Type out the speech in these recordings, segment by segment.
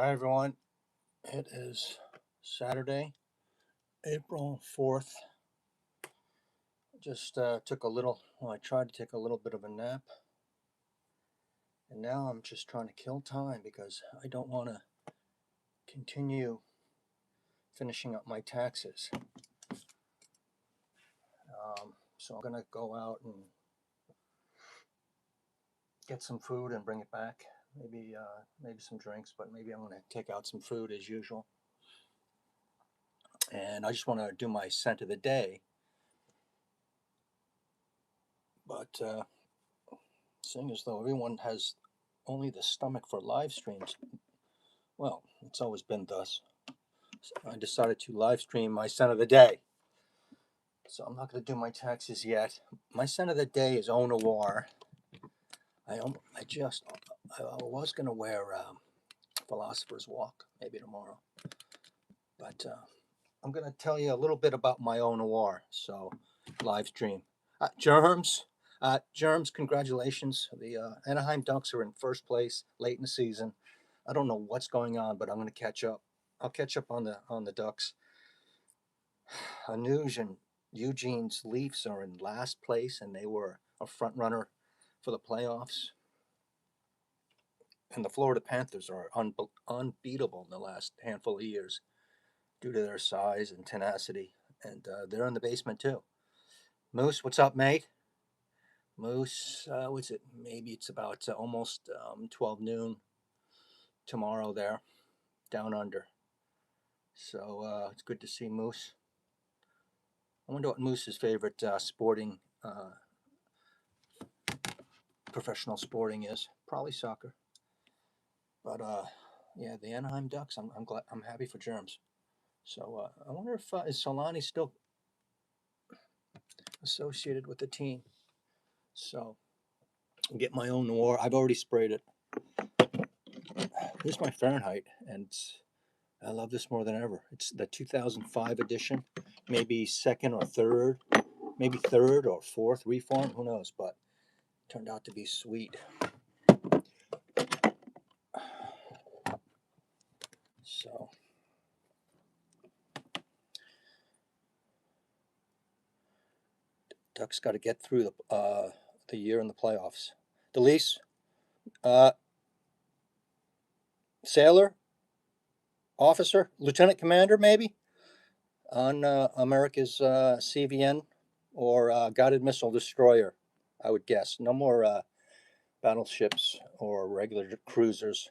Hi everyone. It is Saturday, April 4th. Just took a little, I tried to take a little bit of a nap, and now I'm just trying to kill time because I don't want to continue finishing up my taxes. So I'm going to go out and get some food and bring it back. Maybe some drinks, but maybe I'm going to take out some food as usual. And I just want to do my scent of the day. But seeing as though everyone has only the stomach for live streams, well, it's always been thus. So I decided to live stream my scent of the day. So I'm not going to do my taxes yet. My scent of the day is Eau Noire. I was going to wear Philosopher's Walk maybe tomorrow, but I'm going to tell you a little bit about my Eau Noire. So live stream. Germs, congratulations. The Anaheim Ducks are in first place late in the season. I don't know what's going on, but I'm going to catch up. I'll catch up on the Ducks. Anuj and Eugene's Leafs are in last place, and they were a front runner for the playoffs. And the Florida Panthers are unbeatable in the last handful of years due to their size and tenacity. And they're in the basement too. Moose, what's up, mate? Moose, what's it? Maybe it's about almost 12 noon tomorrow there, down under. So it's good to see Moose. I wonder what Moose's favorite professional sporting is. Probably soccer. But yeah, the Anaheim Ducks. I'm glad. I'm happy for Germs. So I wonder if is Solani still associated with the team. So I'll get my own Noir. I've already sprayed it. Here's my Fahrenheit, and I love this more than ever. It's the 2005 edition, maybe second or third, maybe third or fourth reform. Who knows? But it turned out to be sweet. So Ducks got to get through the year in the playoffs. Delise, sailor, officer, lieutenant commander, maybe on America's CVN or guided missile destroyer. I would guess no more battleships or regular cruisers.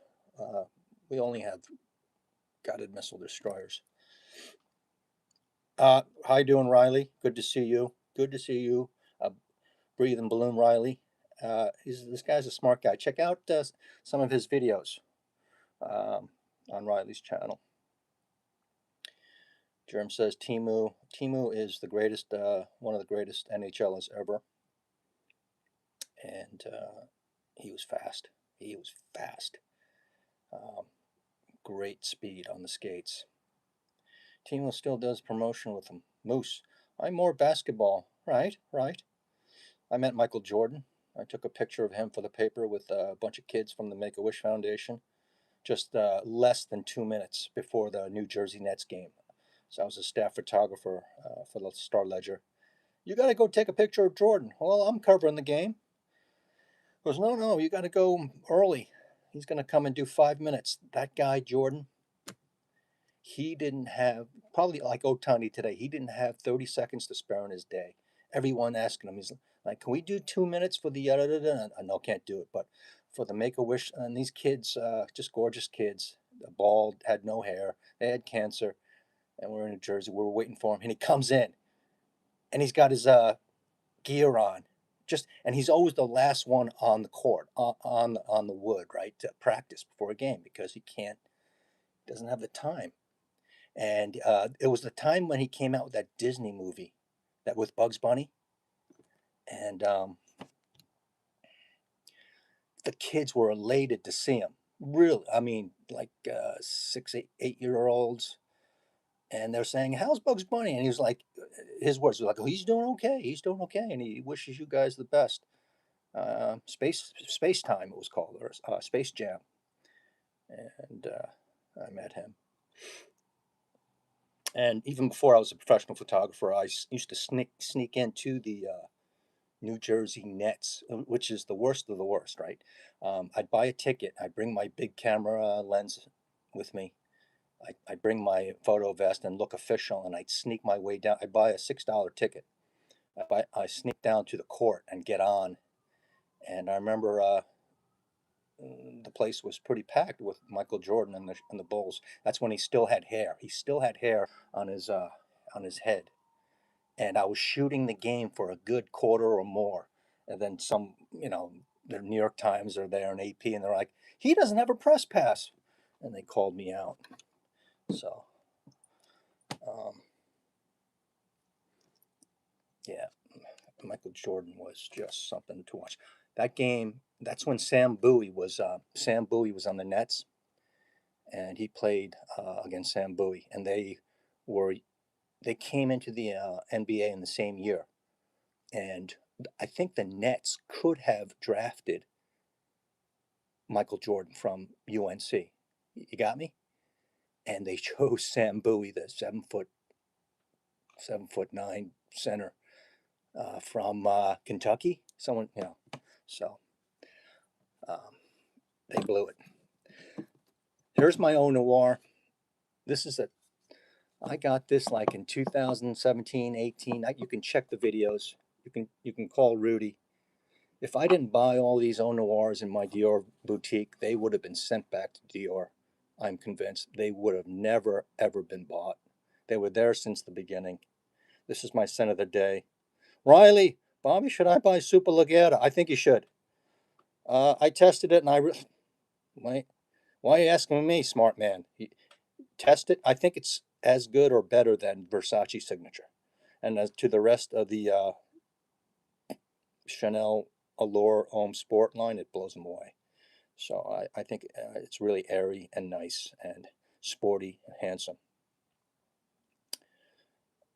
We only have guided missile destroyers. How you doing, Riley? Good to see you. Good to see you. Breathing balloon Riley. This guy's a smart guy. Check out some of his videos on Riley's channel. Germ says Timu is the greatest, one of the greatest NHLers ever, and he was fast. He was fast. Great speed on the skates. Timu still does promotion with him. Moose, I'm more basketball. Right. I met Michael Jordan. I took a picture of him for the paper with a bunch of kids from the Make-A-Wish Foundation just less than 2 minutes before the New Jersey Nets game. So I was a staff photographer for the Star Ledger. You got to go take a picture of Jordan. Well, I'm covering the game. He goes, no, you got to go early. He's going to come and do 5 minutes. That guy, Jordan, he didn't have, probably like Otani today, he didn't have 30 seconds to spare in his day. Everyone asking him, he's like, can we do 2 minutes for the, no, can't do it. But for the Make-A-Wish, and these kids, just gorgeous kids, bald, had no hair, they had cancer, and we're in New Jersey, we were waiting for him, and he comes in, and he's got his gear on, and he's always the last one on the court, on the wood, right, to practice before a game, because he doesn't have the time. And it was the time when he came out with that Disney movie, that with Bugs Bunny, and the kids were elated to see him. Really, I mean, like 6, 8-year-olds, and they're saying, "How's Bugs Bunny?" And he was like, his words were like, "Oh, he's doing okay," and he wishes you guys the best. Space Time, it was called, or Space Jam, and I met him. And even before I was a professional photographer, I used to sneak into the New Jersey Nets, which is the worst of the worst, right? I'd buy a ticket. I'd bring my big camera lens with me. I'd bring my photo vest and look official, and I'd sneak my way down. I'd buy a $6 ticket. I sneak down to the court and get on. And I remember the place was pretty packed with Michael Jordan and the Bulls. That's when he still had hair. He still had hair on his head, and I was shooting the game for a good quarter or more. And then some, the New York Times are there and AP, and they're like, he doesn't have a press pass, and they called me out. So, um, yeah, Michael Jordan was just something to watch. That game, that's when Sam Bowie was on the Nets, and he played against Sam Bowie, and were they came into the NBA in the same year, and I think the Nets could have drafted Michael Jordan from UNC. You got me? And they chose Sam Bowie, the 7'9" center from Kentucky. So um, they blew it. Here's my Eau Noire. This is a I got this like in 2017, 18. You can check the videos. You can call Rudy. If I didn't buy all these Eau Noirs in my Dior boutique, they would have been sent back to Dior. I'm convinced they would have never ever been bought. They were there since the beginning. This is my scent of the day. Riley, Bobby, should I buy Super Leggera? I think you should. I tested it, and why are you asking me, smart man? Test it. I think it's as good or better than Versace Signature. And as to the rest of the Chanel Allure Homme Sport line, it blows them away. So I think it's really airy and nice and sporty and handsome.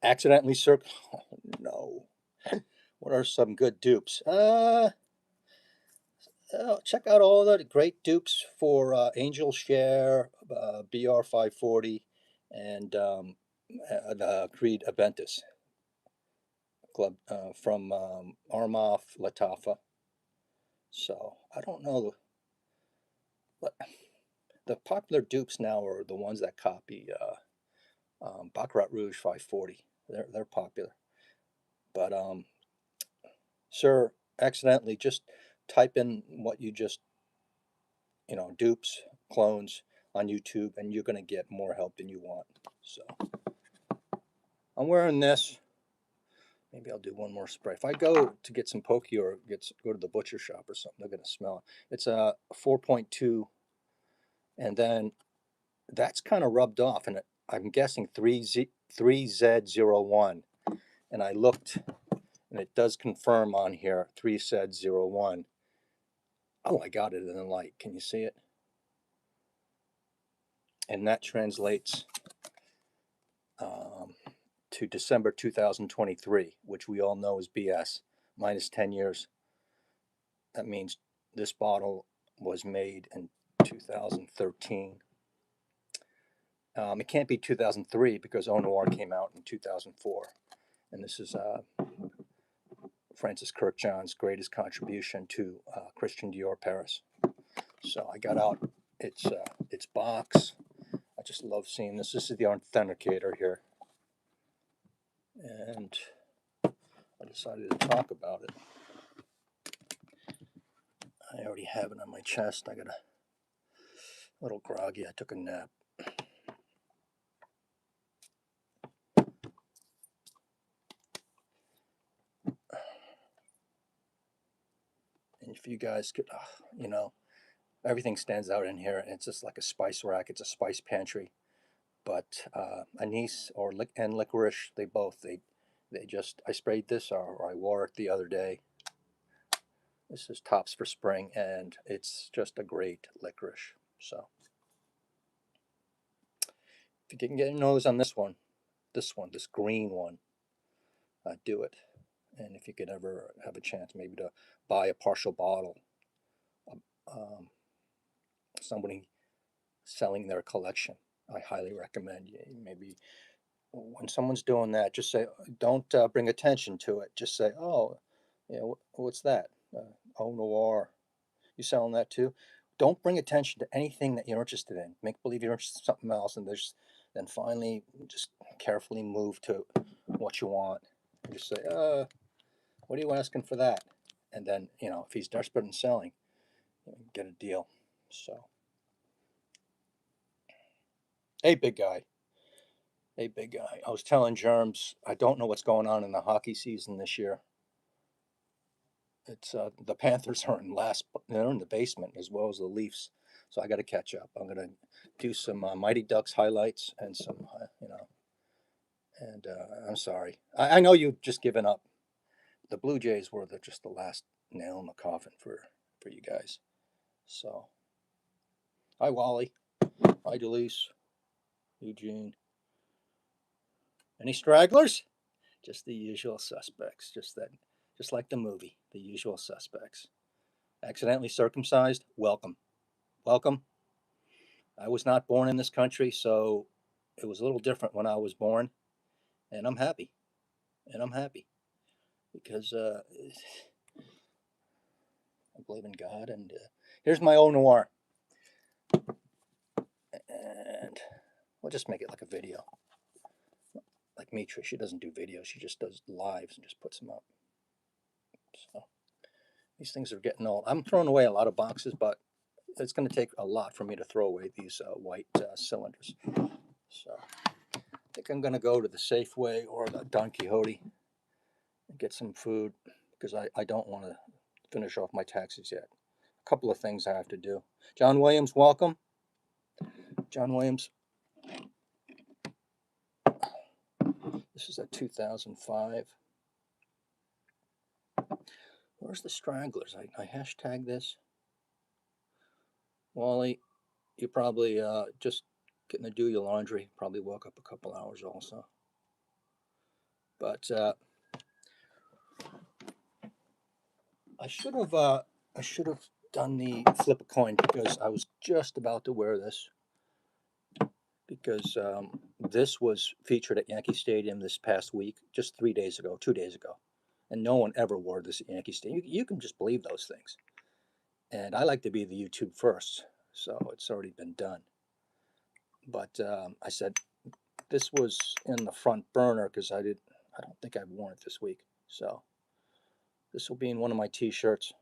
Accidentally circ. Oh, no. What are some good dupes? Check out all the great dupes for Angel Share, BR 540, and the Creed Aventus club from Armaf Latafa. So I don't know what the popular dupes now are the ones that copy Baccarat Rouge 540. They're popular, but sir, accidentally just type in what you just dupes, clones on YouTube, and you're going to get more help than you want. So I'm wearing this. Maybe I'll do one more spray. If I go to get some pokey or go to the butcher shop or something, they're going to smell it. It's a 4.2, and then that's kind of rubbed off, and I'm guessing 3Z01. And I looked, and it does confirm on here 3Z01. Oh, I got it in the light. Can you see it? And that translates to December 2023, which we all know is BS, minus 10 years. That means this bottle was made in 2013. It can't be 2003 because Eau Noire came out in 2004. And this is Francis Kirkjohn's greatest contribution to Christian Dior Paris. So I got out its box. I just love seeing this. This is the authenticator here. And I decided to talk about it. I already have it on my chest. I got a little groggy. I took a nap. And if you guys could, everything stands out in here. And it's just like a spice rack. It's a spice pantry. But anise and licorice, I sprayed this or I wore it the other day. This is tops for spring, and it's just a great licorice. So if you can get a nose on this this green one, do it. And if you could ever have a chance, maybe to buy a partial bottle, somebody selling their collection. I highly recommend you. Maybe when someone's doing that, just say, don't bring attention to it. Just say, oh, what's that? Eau Noire. You selling that too? Don't bring attention to anything that you're interested in. Make believe you're interested in something else, and then finally just carefully move to what you want. Just say, what are you asking for that? And then, if he's desperate in selling, get a deal. So, hey, big guy. Hey, big guy. I was telling Germs, I don't know what's going on in the hockey season this year. It's the Panthers are in they're in the basement as well as the Leafs. So I got to catch up. I'm gonna do some Mighty Ducks highlights and some, And I'm sorry. I know you've just given up. The Blue Jays were just the last nail in the coffin for you guys. So, hi Wally. Hi Delise. Eugene. Any stragglers? Just the usual suspects. Just like the movie, the usual suspects. Accidentally circumcised? Welcome. Welcome. I was not born in this country, so it was a little different when I was born, and I'm happy. And I'm happy because I believe in God. And here's my Eau Noire. And we'll just make it like a video. Like Mitra, she doesn't do videos, she just does lives and just puts them up. So these things are getting old. I'm throwing away a lot of boxes, but it's going to take a lot for me to throw away these white cylinders. So I think I'm going to go to the Safeway or the Don Quixote and get some food because I don't want to finish off my taxes yet. A couple of things I have to do. John Williams, welcome. John Williams. This is a 2005. Where's the stragglers? I hashtag this. Wally, you probably just getting to do your laundry. Probably woke up a couple hours also. But I should have done the flip a coin because I was just about to wear this because this was featured at Yankee Stadium this past week, just 2 days ago, and no one ever wore this at Yankee Stadium. You can just believe those things. And I like to be the YouTube first, so it's already been done. But I said this was in the front burner because I don't think I've worn it this week. So this will be in one of my T-shirts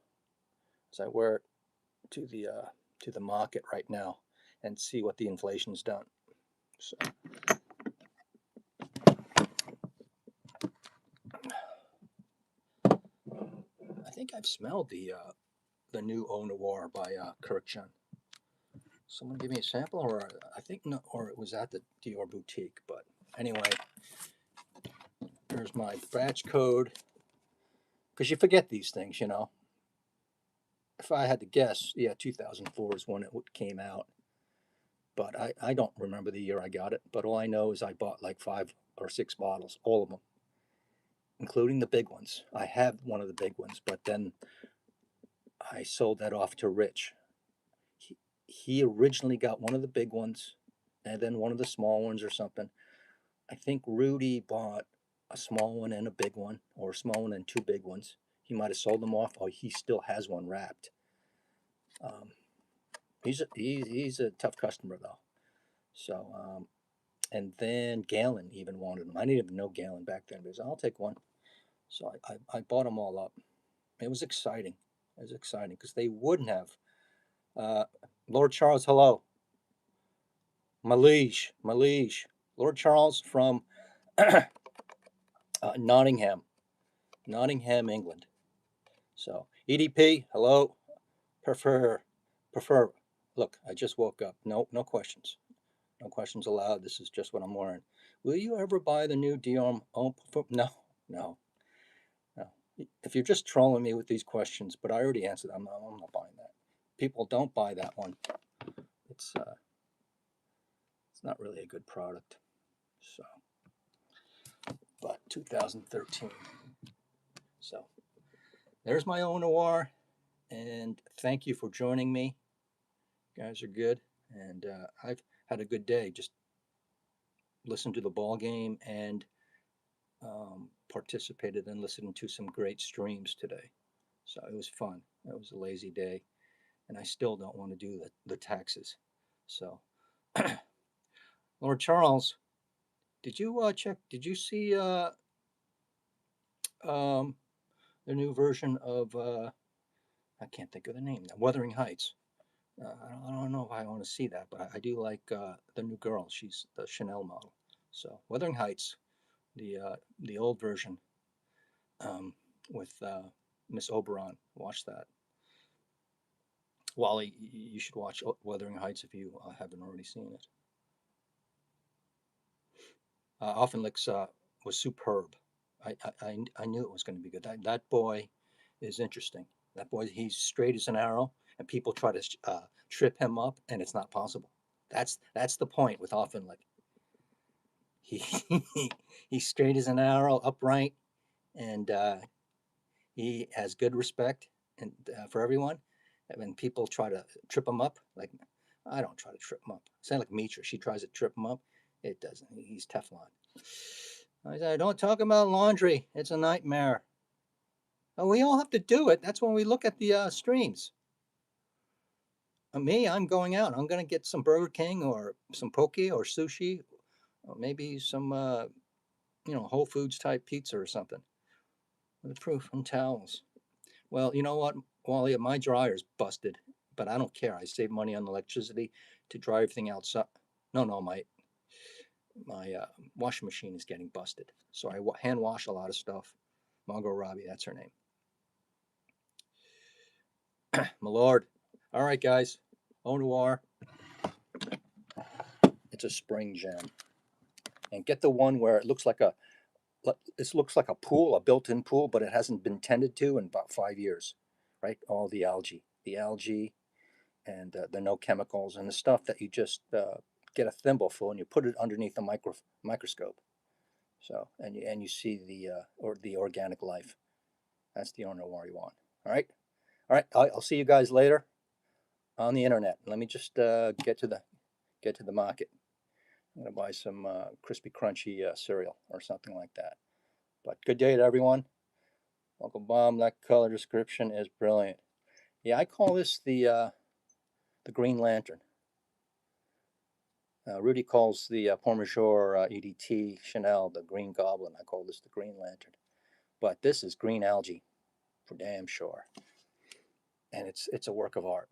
as I wear it to the market right now and see what the inflation's done. So I think I've smelled the new Eau Noire by Kirkchan. Someone give me a sample, or I think no, or it was at the Dior boutique. But anyway, here's my batch code. Because you forget these things, If I had to guess, yeah, 2004 is when it came out. But I don't remember the year I got it. But all I know is I bought like 5 or 6 bottles, all of them, including the big ones. I have one of the big ones, but then I sold that off to Rich. He originally got one of the big ones and then one of the small ones or something. I think Rudy bought a small one and a big one, or a small one and 2 big ones. He might have sold them off, or he still has one wrapped. He's a tough customer though. So and then Galen even wanted them. I didn't even know Galen back then, but I'll take one. So I bought them all up. It was exciting. It was exciting because they wouldn't have. Lord Charles, hello. My liege. Lord Charles from Nottingham, England. So EDP, hello. Prefer. Look, I just woke up. No questions. No questions allowed. This is just what I'm wearing. Will you ever buy the new Dior? No. If you're just trolling me with these questions, but I already answered, I'm not buying that. People don't buy that one. It's not really a good product. So, but 2013. So there's my Eau Noire, and thank you for joining me. You guys are good, and I've had a good day. Just listened to the ball game and participated in listening to some great streams today. So it was fun. It was a lazy day, and I still don't want to do the taxes. So, Lord Charles, did you check? Did you see um, the new version of I can't think of the name now, Wuthering Heights? I don't know if I want to see that, but I do like the new girl. She's the Chanel model. So Wuthering Heights, the old version um, with Miss Oberon. Watch that. Wally, you should watch Wuthering Heights if you haven't already seen it. Offenlich's was superb. I knew it was going to be good. That boy is interesting. That boy, he's straight as an arrow, and people try to trip him up, and it's not possible. That's the point with Offenlich. He he's straight as an arrow, upright, and he has good respect and for everyone. And when people try to trip him up, like I don't try to trip him up. Sound like Mitra. She tries to trip him up. It doesn't. He's Teflon. I said, don't talk about laundry. It's a nightmare. Oh, we all have to do it. That's when we look at the streams. Me, I'm going out. I'm going to get some Burger King or some poke or sushi, or maybe some, Whole Foods type pizza or something. With proof and towels. Well, you know what, Wally, my dryer's busted, but I don't care. I save money on electricity to dry everything outside. No, no, my washing machine is getting busted, so I hand wash a lot of stuff. Margot Robbie, that's her name. My lord. All right, guys. Eau Noire. It's a spring gem, and get the one where it looks like a pool, a built-in pool, but it hasn't been tended to in about 5 years, right? All the algae, and the no chemicals and the stuff that you just get a thimble full and you put it underneath a microscope. So and you see the organic life. That's the owner war you want. All right. I'll see you guys later on the internet. Let me just get to the market. I'm gonna buy some crispy crunchy cereal or something like that. But good day to everyone. Uncle Bob, that color description is brilliant. Yeah, I call this the Green Lantern. Rudy calls the Parmejor EDT Chanel the Green Goblin. I call this the Green Lantern. But this is green algae for damn sure. And it's a work of art.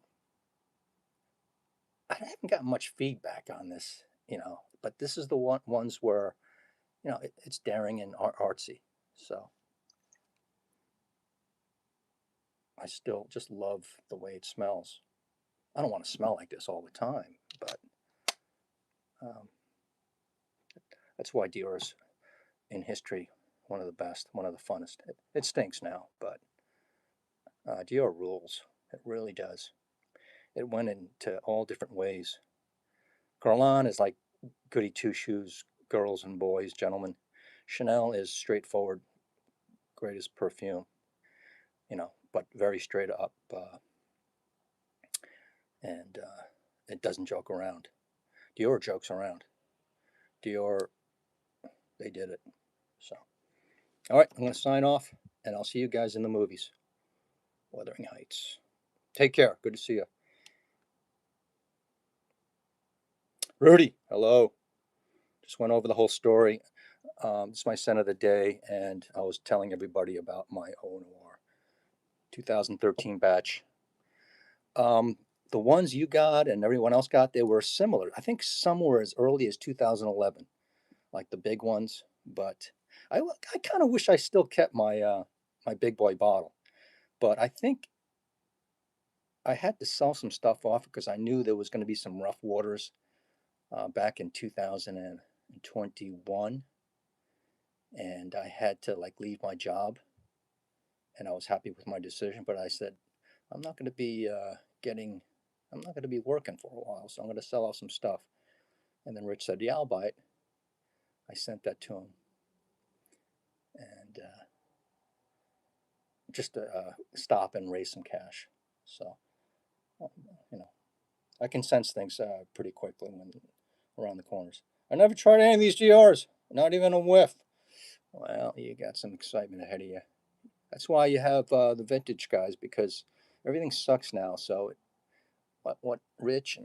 I haven't gotten much feedback on this, but this is the ones where, it's daring and artsy. So I still just love the way it smells. I don't want to smell like this all the time, but um, that's why Dior's in history one of the best, one of the funnest. It stinks now, but Dior rules. It really does. It went into all different ways. Guerlain is like goody two shoes, girls and boys, gentlemen. Chanel is straightforward, greatest perfume, but very straight up, and it doesn't joke around. Dior jokes around. Dior, they did it. So, all right, I'm going to sign off, and I'll see you guys in the movies. Wuthering Heights. Take care. Good to see you. Rudy, hello. Just went over the whole story. It's my scent of the day, and I was telling everybody about my Eau Noire 2013 batch. The ones you got and everyone else got, they were similar. I think some were as early as 2011, like the big ones. But I kind of wish I still kept my big boy bottle. But I think I had to sell some stuff off because I knew there was going to be some rough waters back in 2021, and I had to like leave my job, and I was happy with my decision. But I said I'm not going to be getting, I'm not going to be working for a while, so I'm going to sell off some stuff. And then Rich said, "Yeah, I'll buy it." I sent that to him, and just to stop and raise some cash. So, um, you know, I can sense things pretty quickly when around the corners. I never tried any of these Dior's, not even a whiff. Well, you got some excitement ahead of you. That's why you have the vintage guys, because everything sucks now. So what Rich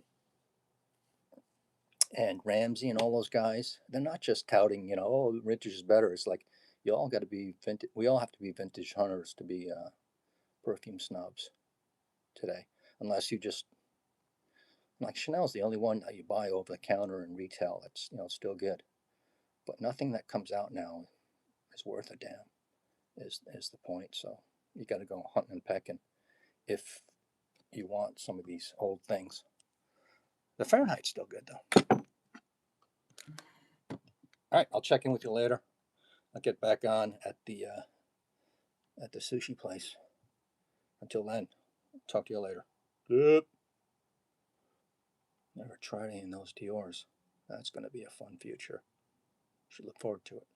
and Ramsey and all those guys, they're not just touting, oh, vintage is better. It's like you all got to be vintage. We all have to be vintage hunters to be perfume snobs today, unless you just like Chanel's the only one that you buy over the counter in retail that's still good. But nothing that comes out now is worth a damn. Is the point? So you got to go hunting and pecking if you want some of these old things. The Fahrenheit's still good though. All right, I'll check in with you later. I'll get back on at the sushi place. Until then, talk to you later. Yep. Never tried any of those Dior's. That's going to be a fun future. Should look forward to it.